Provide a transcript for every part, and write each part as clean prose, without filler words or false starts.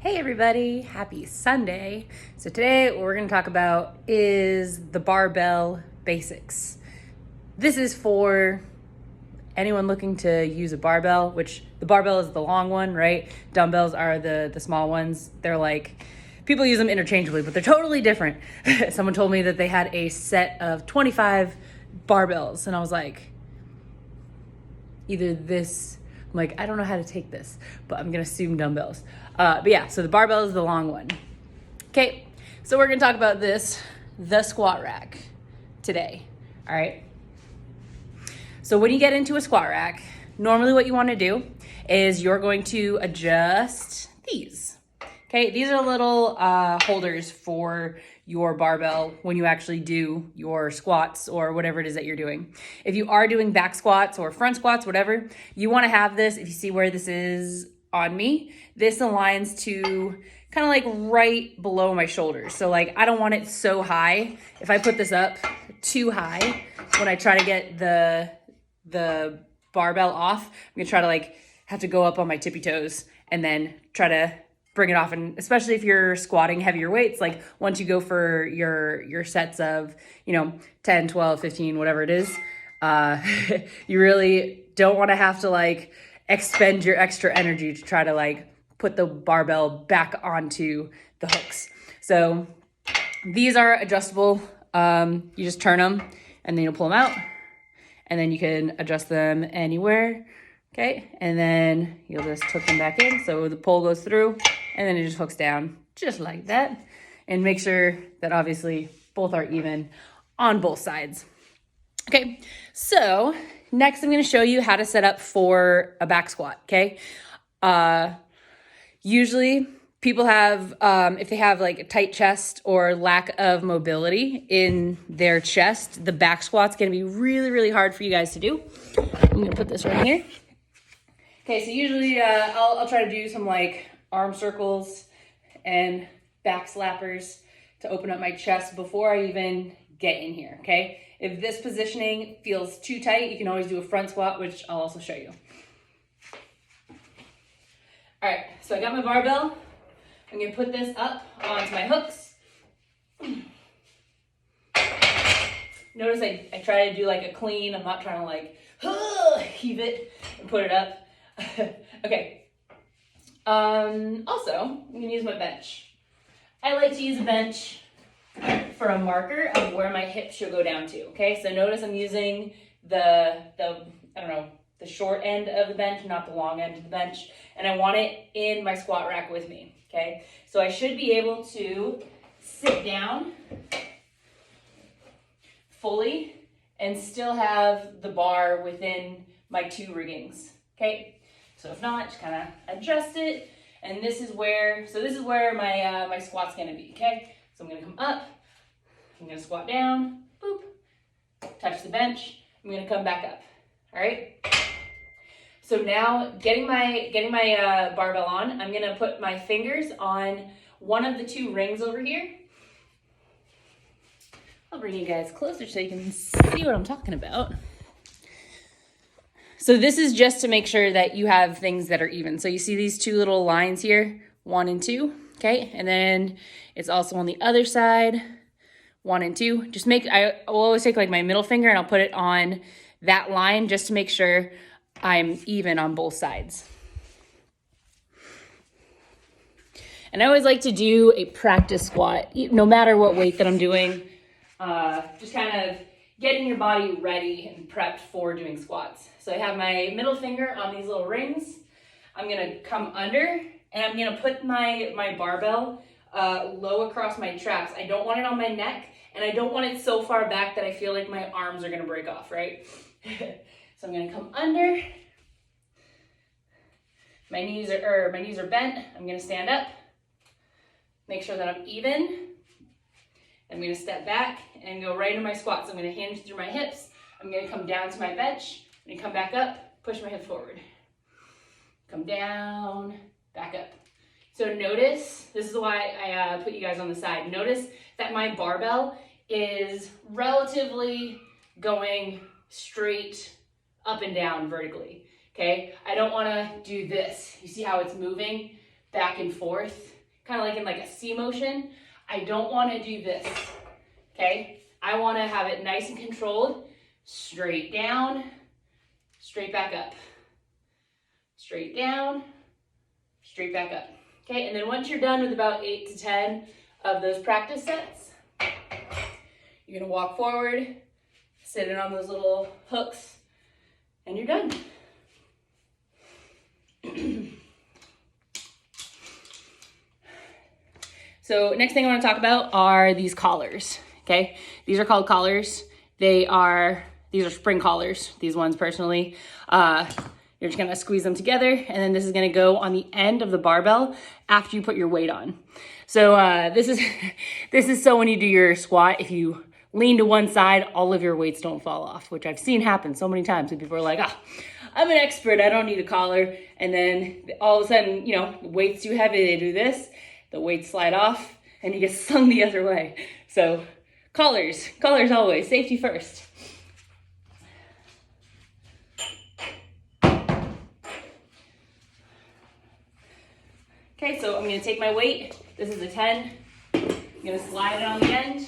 Hey everybody, happy Sunday. So today what we're going to talk about is the barbell basics. This is for anyone looking to use a barbell, which the barbell is the long one, right? Dumbbells are the small ones. They're like, people use them interchangeably, but they're totally different. Someone told me that they had a set of 25 barbells, and I was like, either this, I'm like, I don't know how to take this, but I'm gonna assume dumbbells. But yeah, so the barbell is the long one. Okay, so we're gonna talk about the squat rack today, all right? So when you get into a squat rack, normally what you wanna do is you're going to adjust these. Okay, these are little holders for your barbell when you actually do your squats or whatever it is that you're doing. If you are doing back squats or front squats, whatever, you want to have this. If you see where this is on me, this aligns to kind of like right below my shoulders. So like I don't want it so high. If I put this up too high, when I try to get the barbell off, I'm gonna try to like have to go up on my tippy toes and then try to bring it off. And especially if you're squatting heavier weights, like once you go for your sets of 10, 12, 15, whatever it is, you really don't want to have to like expend your extra energy to try to like put the barbell back onto the hooks. So these are adjustable. You just turn them and then you'll pull them out, and then you can adjust them anywhere. Okay, and then you'll just hook them back in. So the pole goes through and then it just hooks down just like that. And make sure that obviously both are even on both sides. Okay, so next I'm gonna show you how to set up for a back squat, okay? Usually people have, if they have like a tight chest or lack of mobility in their chest, the back squat's gonna be really, really hard for you guys to do. I'm gonna put this right here. Okay, so usually I'll try to do some like arm circles and back slappers to open up my chest before I even get in here, okay? If this positioning feels too tight, you can always do a front squat, which I'll also show you. All right, so I got my barbell. I'm gonna put this up onto my hooks. Notice I try to do like a clean. I'm not trying to like heave it and put it up. Okay. Also, I'm gonna use my bench. I like to use a bench for a marker of where my hips should go down to. Okay, so notice I'm using the short end of the bench, not the long end of the bench, and I want it in my squat rack with me. Okay, so I should be able to sit down fully and still have the bar within my two riggings. Okay. So if not, just kind of adjust it. And this is where my my squat's gonna be, okay? So I'm gonna come up, I'm gonna squat down, boop, touch the bench, I'm gonna come back up, all right? So now getting my barbell on, I'm gonna put my fingers on one of the two rings over here. I'll bring you guys closer so you can see what I'm talking about. So this is just to make sure that you have things that are even. So you see these two little lines here, 1 and 2, okay? And then it's also on the other side, 1 and 2. I will always take like my middle finger and I'll put it on that line just to make sure I'm even on both sides. And I always like to do a practice squat, no matter what weight that I'm doing, just kind of getting your body ready and prepped for doing squats. So I have my middle finger on these little rings. I'm gonna come under and I'm gonna put my barbell low across my traps. I don't want it on my neck and I don't want it so far back that I feel like my arms are gonna break off, right? So I'm gonna come under. My knees are bent. I'm gonna stand up. Make sure that I'm even. I'm gonna step back and go right into my squat. So I'm gonna hinge through my hips. I'm gonna come down to my bench. I'm gonna come back up, push my hips forward. Come down, back up. So notice, this is why I put you guys on the side. Notice that my barbell is relatively going straight up and down vertically, okay? I don't wanna do this. You see how it's moving back and forth, kind of like in like a C motion. I don't want to do this, okay? I want to have it nice and controlled, straight down, straight back up, straight down, straight back up. Okay, and then once you're done with about 8 to 10 of those practice sets, you're gonna walk forward, sit in on those little hooks, and you're done. So next thing I want to talk about are these collars, okay? These are called collars. These are spring collars, these ones personally. You're just gonna squeeze them together, and then this is gonna go on the end of the barbell after you put your weight on. So this is so when you do your squat, if you lean to one side, all of your weights don't fall off, which I've seen happen so many times when people are like, I'm an expert, I don't need a collar. And then all of a sudden, you know, the weight's too heavy, they do this, the weights slide off, and you get slung the other way. So collars always, safety first. Okay, so I'm gonna take my weight. This is a 10. I'm gonna slide it on the end.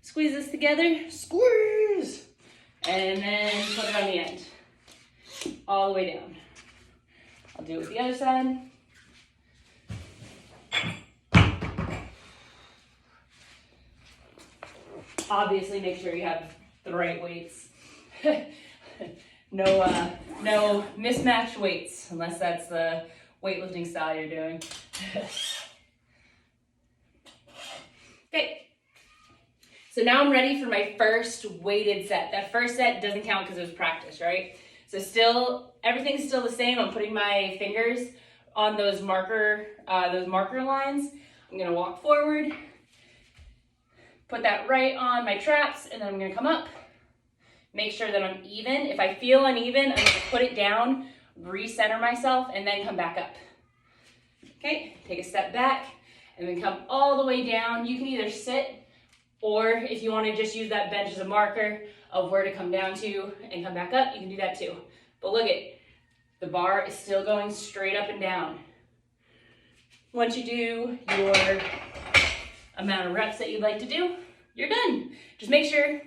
Squeeze this together, squeeze! And then put it on the end. All the way down. I'll do it with the other side. Obviously make sure you have the right weights. No mismatched weights, unless that's the weightlifting style you're doing. Okay, so now I'm ready for my first weighted set. That first set doesn't count because it was practice, right? So everything's still the same. I'm putting my fingers on those marker lines. I'm gonna walk forward, put that right on my traps, and then I'm gonna come up. Make sure that I'm even. If I feel uneven, I'm gonna put it down, recenter myself, and then come back up. Okay, take a step back, and then come all the way down. You can either sit, or if you wanna just use that bench as a marker of where to come down to and come back up, you can do that too. But look the bar is still going straight up and down. Once you do your amount of reps that you'd like to do, you're done. Just make sure,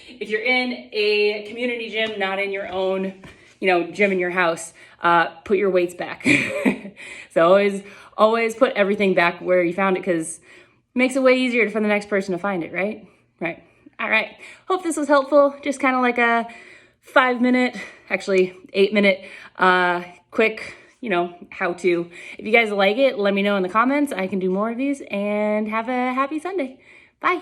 if you're in a community gym, not in your own, gym in your house, put your weights back. So always put everything back where you found it, because it makes it way easier for the next person to find it, right? Right. All right. Hope this was helpful. Just kind of like a 5-minute, actually 8-minute, quick, how to. If you guys like it, let me know in the comments. I can do more of these, and have a happy Sunday. Bye.